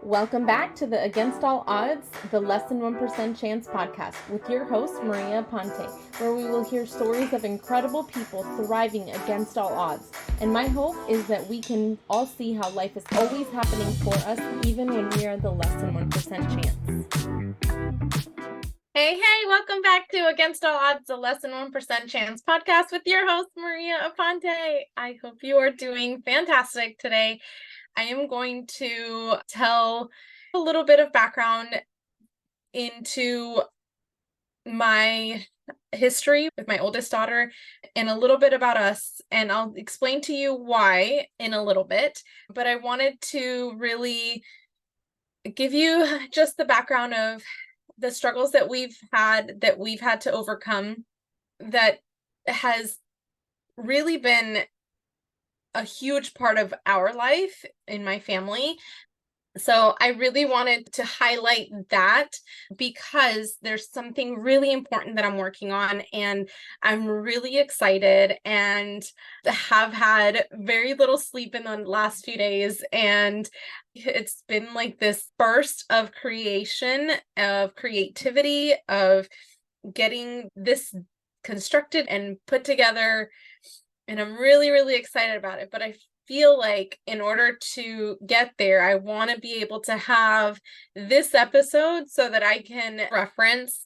Welcome back to the Against All Odds, the Less Than 1% Chance podcast with your host, Maria Aponte, where we will hear stories of incredible people thriving against all odds. And my hope is that we can all see how life is always happening for us, even when we are the less than 1% chance. Hey, welcome back to Against All Odds, the Less Than 1% Chance podcast with your host, Maria Aponte. I hope you are doing fantastic today. I am going to tell a little bit of background into my history with my oldest daughter and a little bit about us, and I'll explain to you why in a little bit, but I wanted to really give you just the background of the struggles that we've had to overcome that has really been a huge part of our life in my family. So I really wanted to highlight that because there's something really important that I'm working on, and I'm really excited and have had very little sleep in the last few days. And it's been like this burst of creation, of creativity, of getting this constructed and put together. And I'm really, really excited about it. But I feel like in order to get there, I want to be able to have this episode so that I can reference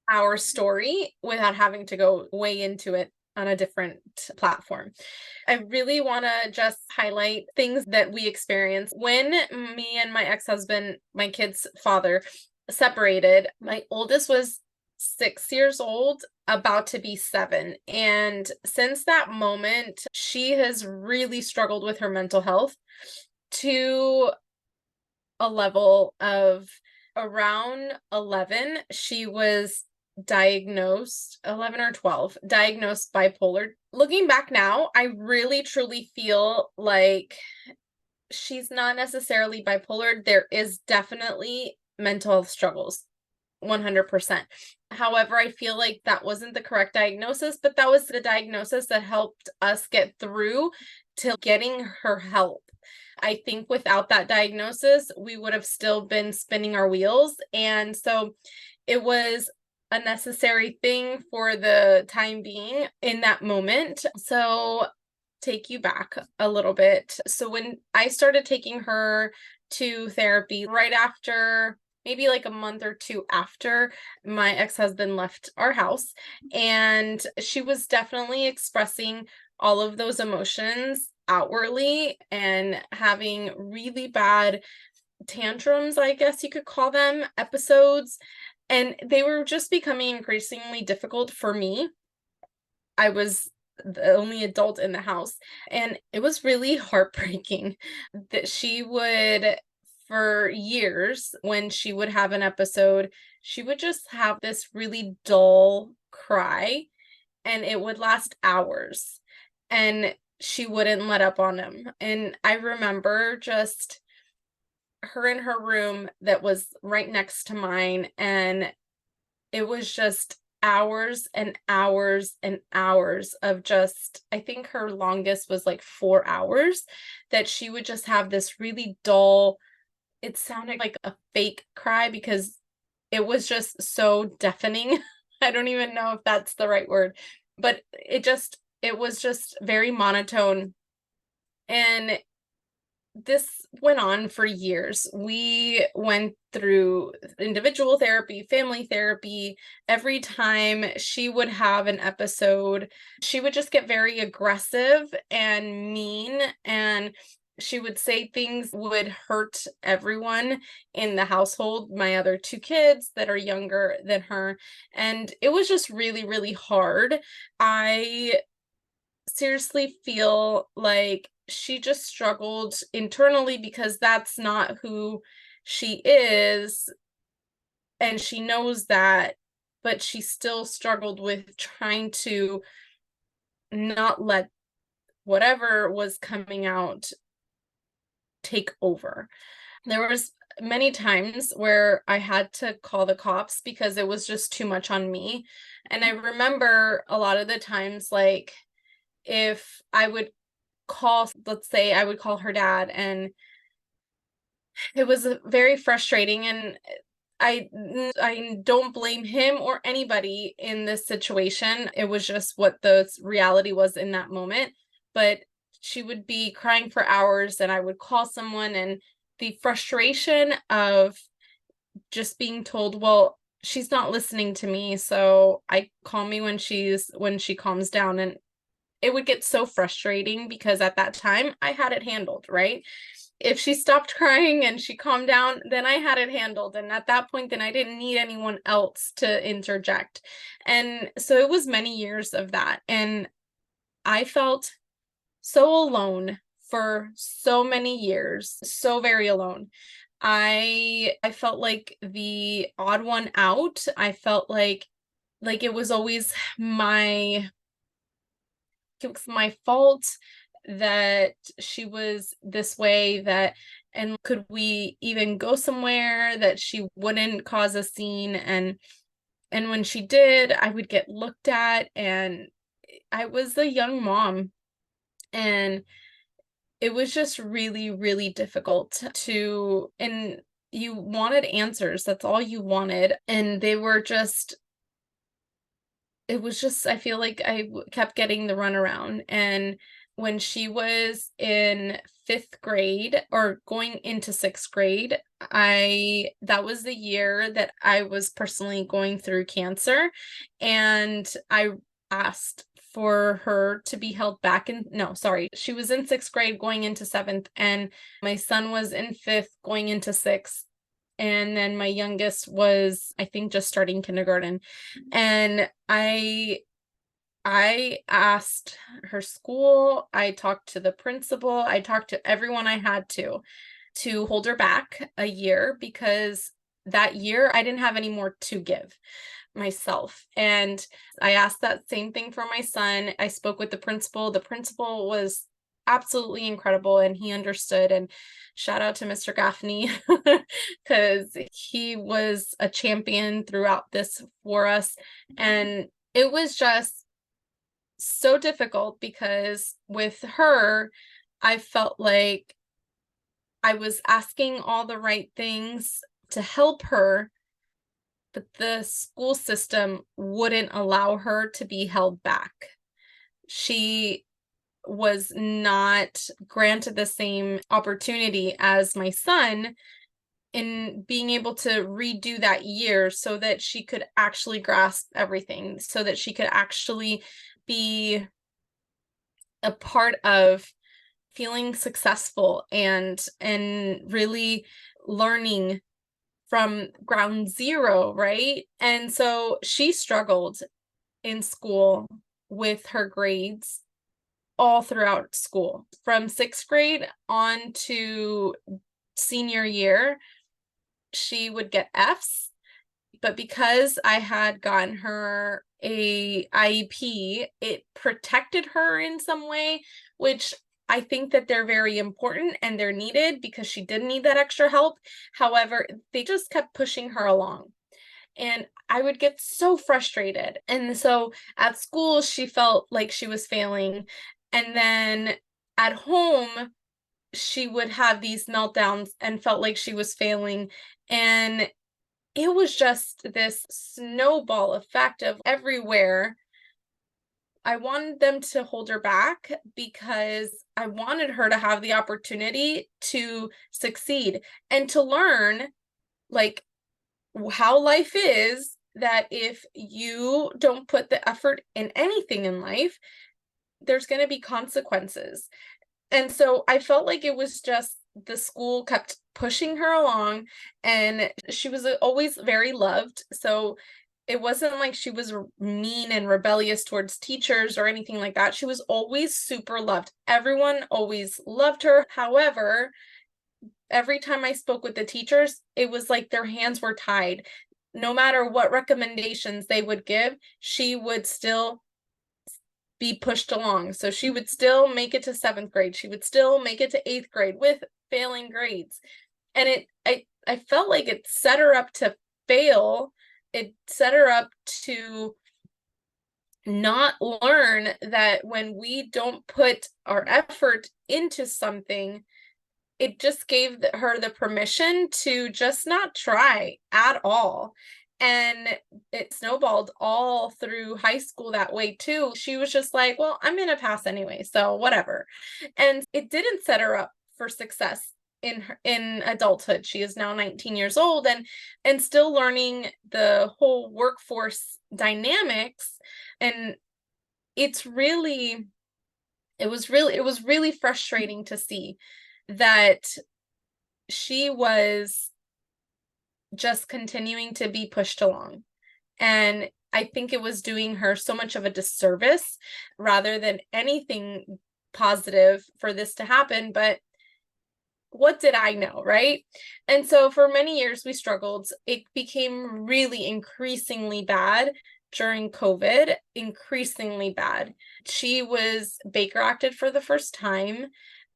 our story without having to go way into it on a different platform. I really want to just highlight things that we experienced when me and my ex-husband, my kid's father, separated. My oldest was 6 years old, about to be 7. And since that moment, she has really struggled with her mental health to a level of around 11. She was diagnosed 11 or 12, diagnosed bipolar. Looking back now, I really truly feel like she's not necessarily bipolar. There is definitely mental health struggles. 100%. However, I feel like that wasn't the correct diagnosis, but that was the diagnosis that helped us get through to getting her help. I think without that diagnosis, we would have still been spinning our wheels. And so it was a necessary thing for the time being in that moment. So take you back a little bit. So when I started taking her to therapy right after, maybe like a month or two after my ex-husband left our house, and she was definitely expressing all of those emotions outwardly and having really bad tantrums, I guess you could call them, episodes, and they were just becoming increasingly difficult for me. I was the only adult in the house, and it was really heartbreaking that she would, for years, when she would have an episode, she would just have this really dull cry, and it would last hours, and she wouldn't let up on him. And I remember just her in her room that was right next to mine, and it was just hours and hours and hours of just, I think her longest was like 4 hours, that she would just have this really dull, it sounded like a fake cry because it was just so deafening. I don't even know if that's the right word, but it was just very monotone. And this went on for years. We went through individual therapy, family therapy. Every time she would have an episode, she would just get very aggressive and mean, and she would say things would hurt everyone in the household, my other 2 kids that are younger than her. And it was just really, really hard. I seriously feel like she just struggled internally because that's not who she is, and she knows that, but she still struggled with trying to not let whatever was coming out take over. There was many times where I had to call the cops because it was just too much on me. And I remember a lot of the times, like, if I would call, let's say I would call her dad, and It was very frustrating, and I don't blame him or anybody in this situation. It was just what the reality was in that moment. But she would be crying for hours, and I would call someone, and the frustration of just being told, well, she's not listening to me, so I call me when she calms down. And it would get so frustrating because at that time I had it handled, right? If she stopped crying and she calmed down, then I had it handled. And at that point, then I didn't need anyone else to interject. And so it was many years of that. And I felt so alone for so many years, so very alone. I felt like the odd one out. I felt like it was always my fault that she was this way, that and could we even go somewhere that she wouldn't cause a scene. And when she did, I would get looked at, and I was a young mom, and it was just really, really difficult to, and you wanted answers. That's all you wanted. And they were just, it was just, I feel like I kept getting the runaround. And when she was in fifth grade or going into sixth grade, that was the year that I was personally going through cancer. And I asked for her to be held back in, no, sorry, she was in sixth grade going into seventh, and my son was in fifth going into sixth. And then my youngest was, I think, just starting kindergarten. And I asked her school, I talked to the principal, I talked to everyone I had to hold her back a year, because that year I didn't have any more to give myself. And I asked that same thing for my son. I spoke with the principal. The principal was absolutely incredible, and he understood. And shout out to Mr. Gaffney, because he was a champion throughout this for us. And it was just so difficult because with her, I felt like I was asking all the right things to help her, but the school system wouldn't allow her to be held back. She was not granted the same opportunity as my son in being able to redo that year so that she could actually grasp everything, so that she could actually be a part of feeling successful and really learning from ground zero, right? And so she struggled in school with her grades all throughout school. From sixth grade on to senior year, she would get Fs, but because I had gotten her a IEP, it protected her in some way, which I think that they're very important and they're needed because she did need that extra help. However, they just kept pushing her along. And I would get so frustrated. And so at school, she felt like she was failing. And then at home, she would have these meltdowns and felt like she was failing. And it was just this snowball effect of everywhere. I wanted them to hold her back because I wanted her to have the opportunity to succeed and to learn, like, how life is, that if you don't put the effort in anything in life, there's going to be consequences. And so I felt like it was just the school kept pushing her along, and she was always very loved. So it wasn't like she was mean and rebellious towards teachers or anything like that. She was always super loved. Everyone always loved her. However, every time I spoke with the teachers, it was like their hands were tied. No matter what recommendations they would give, she would still be pushed along. So she would still make it to seventh grade. She would still make it to eighth grade with failing grades. And I felt like it set her up to fail. It set her up to not learn that when we don't put our effort into something, it just gave her the permission to just not try at all. And it snowballed all through high school that way too. She was just like, well, I'm going to pass anyway, so whatever. And it didn't set her up for success in adulthood. She is now 19 years old and still learning the whole workforce dynamics. And it was really frustrating to see that she was just continuing to be pushed along. And I think it was doing her so much of a disservice rather than anything positive for this to happen. But what did I know, right? And so for many years we struggled. It became really increasingly bad during COVID, increasingly bad. She was Baker acted for the first time.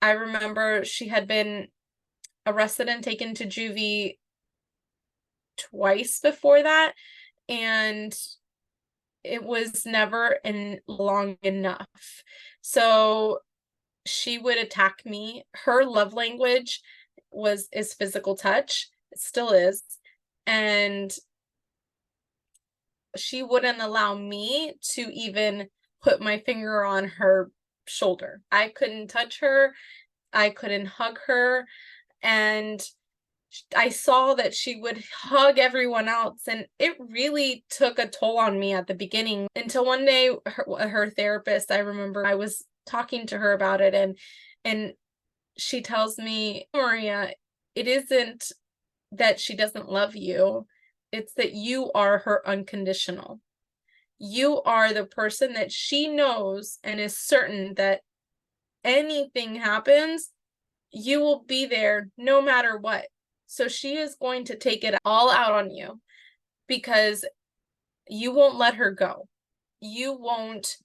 I remember she had been arrested and taken to juvie twice before that, and it was never long enough. So she would attack me. Her love language is physical touch. It still is. And she wouldn't allow me to even put my finger on her shoulder. I couldn't touch her. I couldn't hug her. And I saw that she would hug everyone else, and it really took a toll on me at the beginning until one day her therapist, I remember I was talking to her about it, and she tells me, Maria, it isn't that she doesn't love you, it's that you are her unconditional. You are the person that she knows and is certain that anything happens, you will be there no matter what. So she is going to take it all out on you because you won't let her go. You won't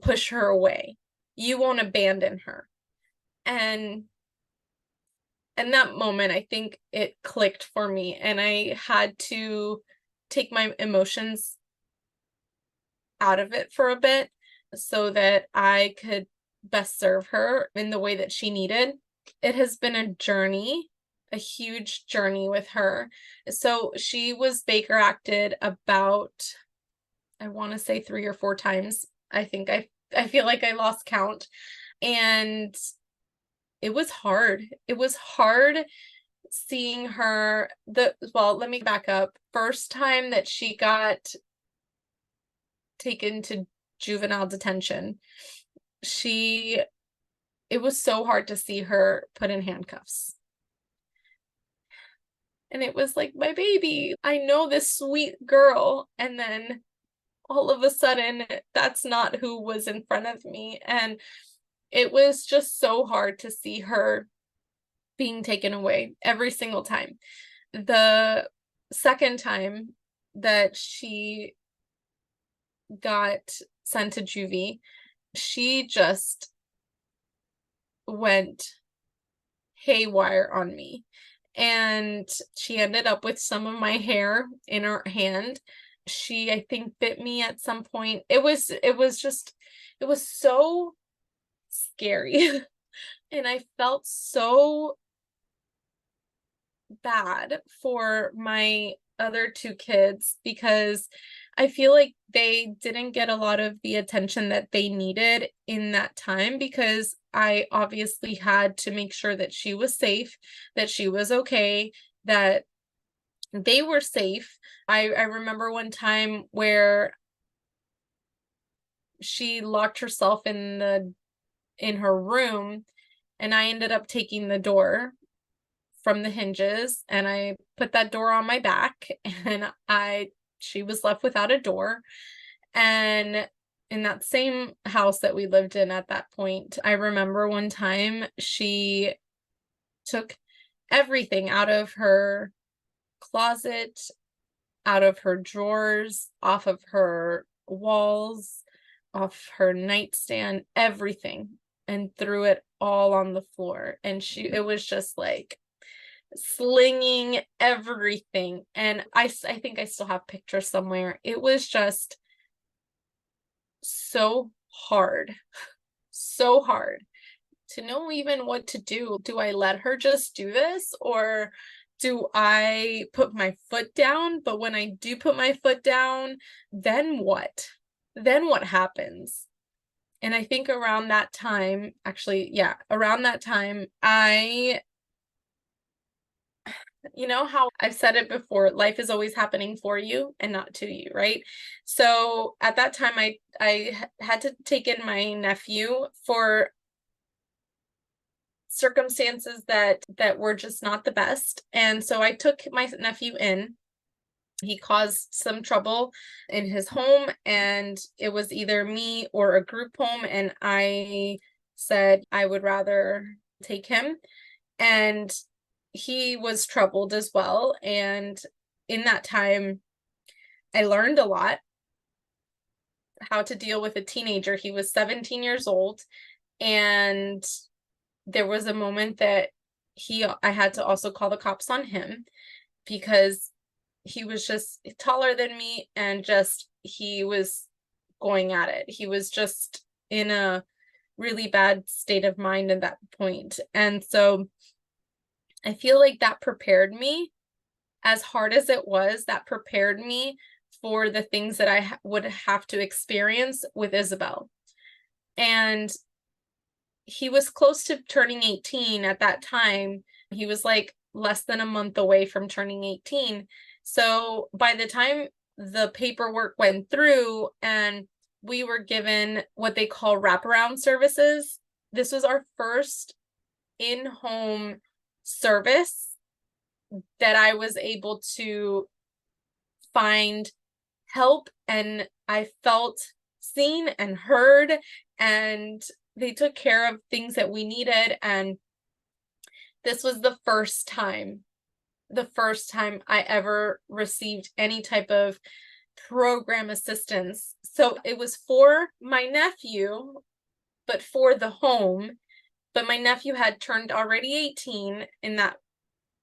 push her away. You won't abandon her. And in that moment, I think it clicked for me, and I had to take my emotions out of it for a bit so that I could best serve her in the way that she needed. It has been a journey, a huge journey with her. So she was Baker acted about, I want to say 3 or 4 times. I think I feel like I lost count. And it was hard. It was hard seeing her let me back up. First time that she got taken to juvenile detention, it was so hard to see her put in handcuffs. And it was like, my baby, I know this sweet girl. And then all of a sudden, that's not who was in front of me. And it was just so hard to see her being taken away every single time. The second time that she got sent to juvie, she just went haywire on me. And she ended up with some of my hair in her hand. She, I think, bit me at some point. It was so scary. And I felt so bad for my other 2 kids because I feel like they didn't get a lot of the attention that they needed in that time, because I obviously had to make sure that she was safe, that she was okay, that they were safe. I remember one time where she locked herself in her room, and I ended up taking the door from the hinges, and I put that door on my back, and she was left without a door. And in that same house that we lived in at that point, I remember one time she took everything out of her closet, out of her drawers, off of her walls, off her nightstand, everything, and threw it all on the floor. And it was just like slinging everything. And I think I still have pictures somewhere. It was just so hard to know even what to do. Do I let her just do this, or do I put my foot down? But when I do put my foot down, then what? Then what happens? And I think around that time, around that time, you know how I've said it before, life is always happening for you and not to you, right? So at that time, I had to take in my nephew for circumstances that were just not the best. And so I took my nephew in. He caused some trouble in his home, and it was either me or a group home, and I said I would rather take him. And he was troubled as well. And in that time, I learned a lot how to deal with a teenager. He was 17 years old, and there was a moment that I had to also call the cops on him, because he was just taller than me, and he was going at it. He was just in a really bad state of mind at that point. And so I feel like that prepared me, as hard as it was, that prepared me for the things that I would have to experience with Isabel. And he was close to turning 18 at that time. He was like less than a month away from turning 18. So by the time the paperwork went through and we were given what they call wraparound services, this was our first in-home service that I was able to find help, and I felt seen and heard, and they took care of things that we needed. And this was the first time I ever received any type of program assistance. So it was for my nephew, but for the home. But my nephew had turned already 18 in that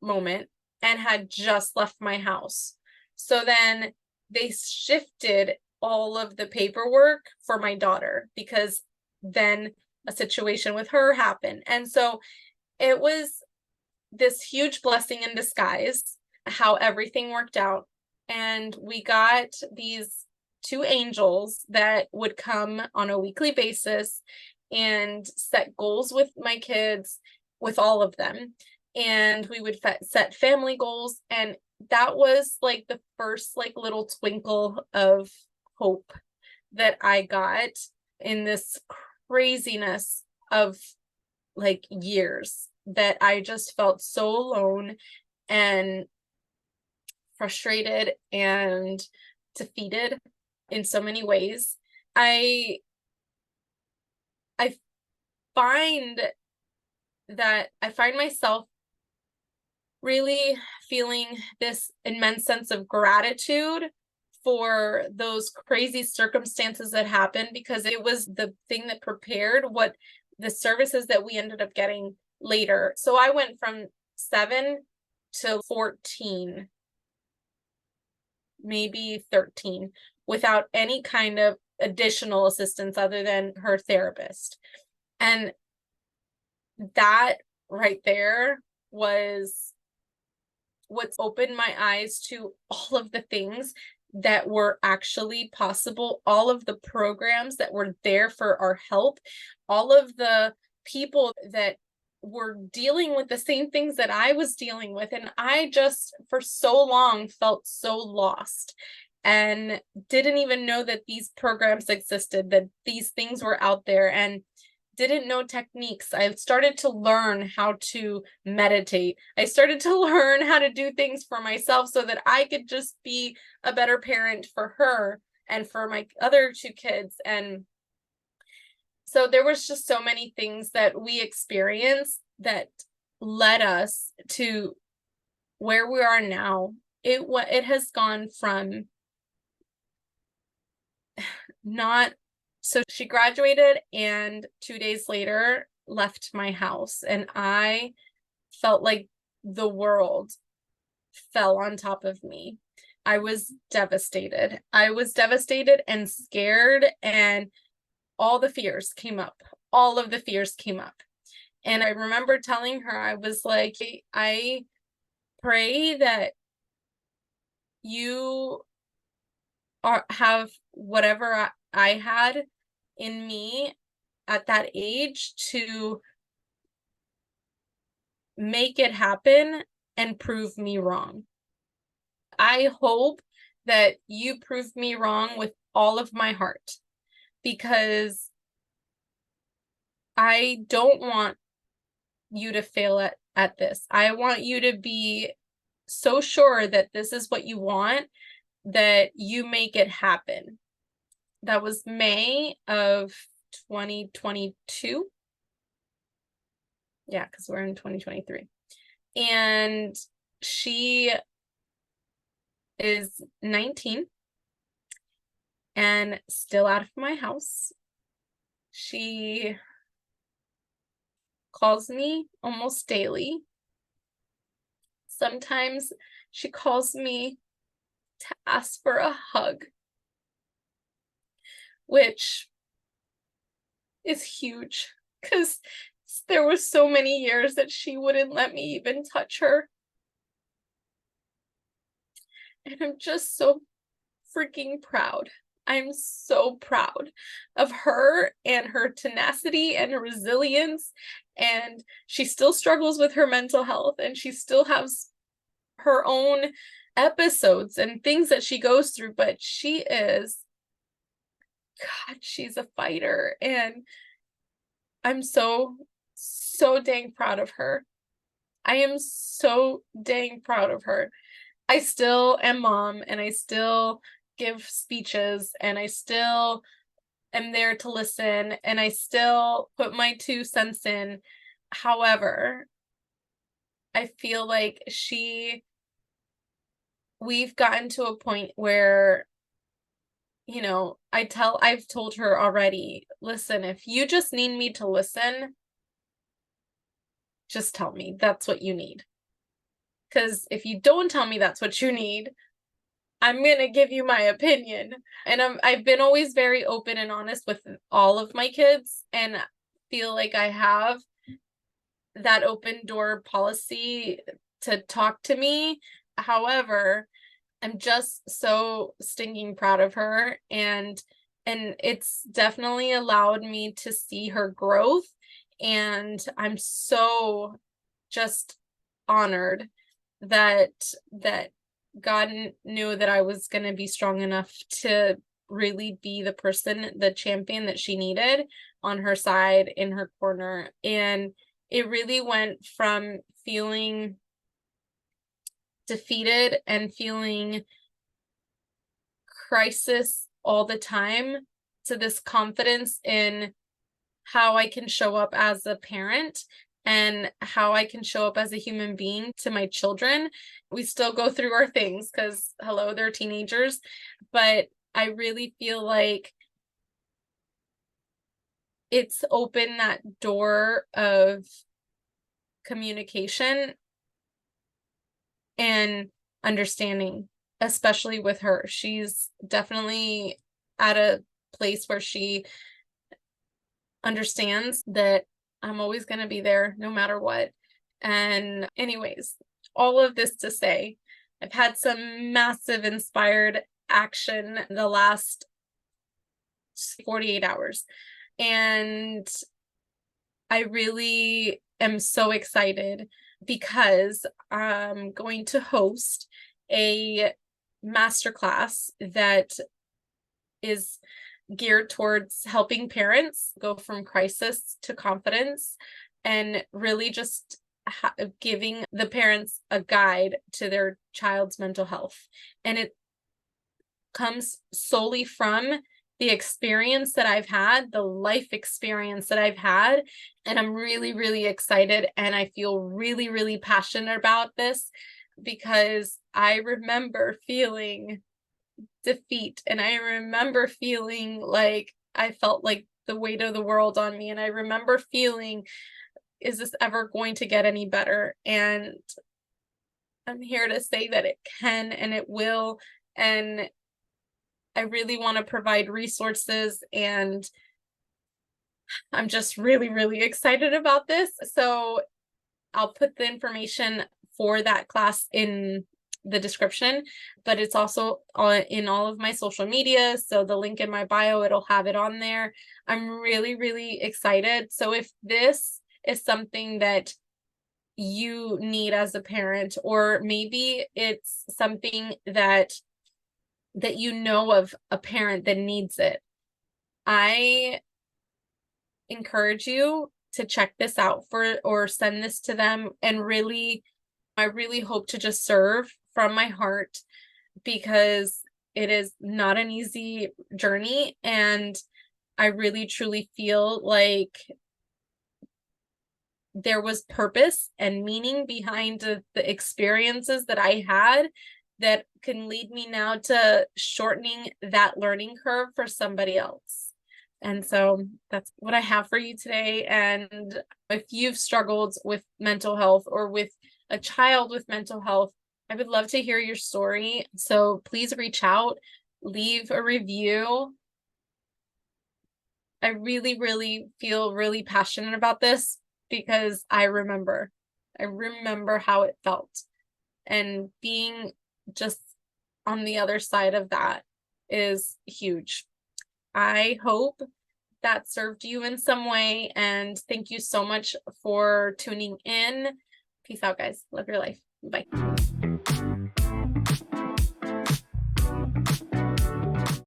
moment and had just left my house. So then they shifted all of the paperwork for my daughter, because then a situation with her happened. And so it was this huge blessing in disguise how everything worked out. And we got these two angels that would come on a weekly basis and set goals with my kids, with all of them. And we would set family goals. And that was like the first like little twinkle of hope that I got in this craziness of like years that I just felt so alone and frustrated and defeated in so many ways. I find myself really feeling this immense sense of gratitude for those crazy circumstances that happened, because it was the thing that prepared what the services that we ended up getting later. So I went from 7 to 14, maybe 13, without any kind of additional assistance other than her therapist. And that right there was what's opened my eyes to all of the things that were actually possible, all of the programs that were there for our help, all of the people that were dealing with the same things that I was dealing with. And I just, for so long, felt so lost and didn't even know that these programs existed, that these things were out there, and didn't know techniques. I started to learn how to meditate. I started to learn how to do things for myself so that I could just be a better parent for her and for my other two kids. And so there was just so many things that we experienced that led us to where we are now. It has gone from not. So she graduated and 2 days later left my house, and I felt like the world fell on top of me. I was devastated. I was devastated and scared, and all the fears came up. All of the fears came up. And I remember telling her, I was like, I pray that you have whatever I had in me at that age to make it happen and prove me wrong. I hope that you prove me wrong with all of my heart, because I don't want you to fail at this. I want you to be so sure that this is what you want, that you make it happen. That was May of 2022. Yeah, because we're in 2023. And she is 19 and still out of my house. She calls me almost daily. Sometimes she calls me to ask for a hug, which is huge because there was so many years that she wouldn't let me even touch her. And I'm just so freaking proud. I'm so proud of her and her tenacity and her resilience. And she still struggles with her mental health, and she still has her own episodes and things that she goes through, but she's a fighter. And I'm so dang proud of her. I am so dang proud of her. I still am mom, and I still give speeches, and I still am there to listen, and I still put my 2 cents in. However, I feel like we've gotten to a point where, I've told her already, listen, if you just need me to listen, just tell me that's what you need. Because if you don't tell me that's what you need, I'm going to give you my opinion. And I've been always very open and honest with all of my kids, and feel like I have that open door policy to talk to me. However, I'm just so stinking proud of her, and it's definitely allowed me to see her growth, and I'm so just honored that God knew that I was going to be strong enough to really be the person, the champion that she needed on her side, in her corner. And it really went from feeling defeated and feeling crisis all the time to this confidence in how I can show up as a parent and how I can show up as a human being to my children. We still go through our things because, hello, they're teenagers, but I really feel like it's opened that door of communication and understanding, especially with her. She's definitely at a place where she understands that I'm always going to be there no matter what. And anyways, all of this to say, I've had some massive inspired action the last 48 hours. And I really am so excited because I'm going to host a masterclass that is geared towards helping parents go from crisis to confidence, and really just giving the parents a guide to their child's mental health. And it comes solely from the experience that I've had, the life experience that I've had. And I'm really, really excited. And I feel really, really passionate about this because I remember feeling defeat, and I remember feeling like I felt like the weight of the world on me, and I remember feeling, is this ever going to get any better? And I'm here to say that it can and it will. And I really want to provide resources and I'm just really, really excited about this. So I'll put the information for that class in the description, but it's also in all of my social media. So the link in my bio, it'll have it on there. I'm really, really excited. So if this is something that you need as a parent, or maybe it's something that you know of a parent that needs it, I encourage you to check this out or send this to them. And I really hope to just serve from my heart, because it is not an easy journey. And I really truly feel like there was purpose and meaning behind the experiences that I had that can lead me now to shortening that learning curve for somebody else. And so that's what I have for you today. And if you've struggled with mental health or with a child with mental health, I would love to hear your story. So please reach out, leave a review. I really, really feel really passionate about this because I remember how it felt, and being just on the other side of that is huge. I hope that served you in some way, and thank you so much for tuning in. Peace out, guys. Love your life. Bye.